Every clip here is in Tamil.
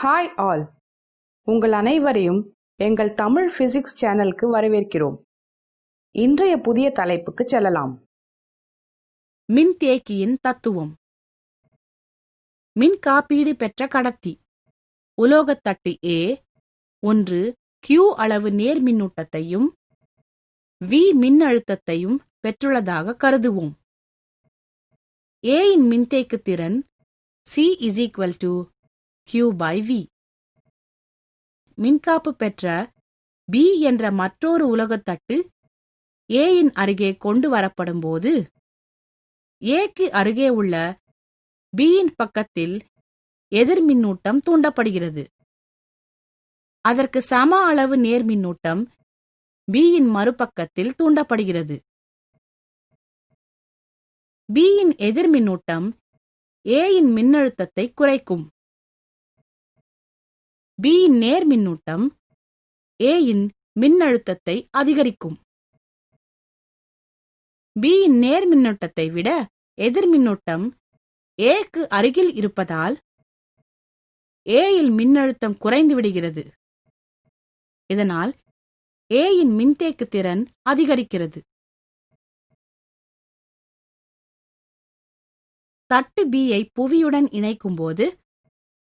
ஹாய் ஆல், உங்கள் அனைவரையும் எங்கள் தமிழ் பிசிக்ஸ் சேனலுக்கு வரவேற்கிறோம். இன்றைய புதிய தலைப்புக்கு செல்லலாம். மின்தேக்கியின் தத்துவம். மின் காப்பீடு பெற்ற கடத்தி. உலோகத்தட்டு A ஒன்று Q அளவு நேர்மின்னூட்டத்தையும் V மின்னழுத்தத்தையும் பெற்றுள்ளதாக கருதுவோம். A இன் மின்தேக்கு திறன் C=Q/V. மின்காப்பு பெற்ற B என்ற மற்றொரு உலோகத்தட்டு A இன் அருகே கொண்டு வரப்படும் போது Aக்கு அருகே உள்ள B இன் பக்கத்தில் எதிர்மின்னூட்டம் தூண்டப்படுகிறது. அதற்கு சம அளவு நேர்மின்னூட்டம் B இன் மறுபக்கத்தில் தூண்டப்படுகிறது. B இன் எதிர்மின்னூட்டம் A இன் மின்னழுத்தத்தை குறைக்கும். B இன் நேர்மின்னூட்டம் A இன் மின்னழுத்தத்தை அதிகரிக்கும். B இன் நேர்மின்னூட்டத்தை விட எதிர்மின்னூட்டம் Aக்கு அருகில் இருப்பதால் A இல் மின்னழுத்தம் குறைந்து விடுகிறது. இதனால் A இன் மின்தேக்கு திறன் அதிகரிக்கிறது. தட்டு B ஐ புவியுடன் இணைக்கும்போது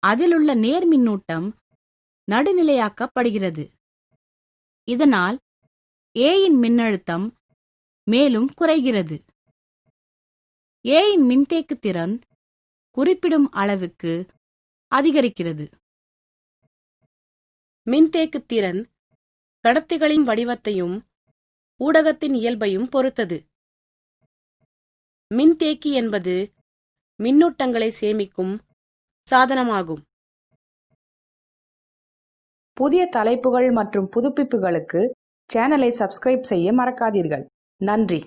அதிலுள்ள நேர்மின்னூட்டம் நடுநிலையாக்கப்படுகிறது. இதனால் A இன் மின்னழுத்தம் மேலும் குறைகிறது. A இன் மின்தேக்கு திறன் குறிப்பிடும் அளவுக்கு அதிகரிக்கிறது. மின்தேக்கு திறன் கடத்திகளின் வடிவத்தையும் ஊடகத்தின் இயல்பையும் பொறுத்தது. மின்தேக்கி என்பது மின்னூட்டங்களை சேமிக்கும் சாதனமாகும். புதிய தலைப்புகள் மற்றும் புதுப்பிப்புகளுக்கு சேனலை சப்ஸ்கிரைப் செய்ய மறக்காதீர்கள். நன்றி.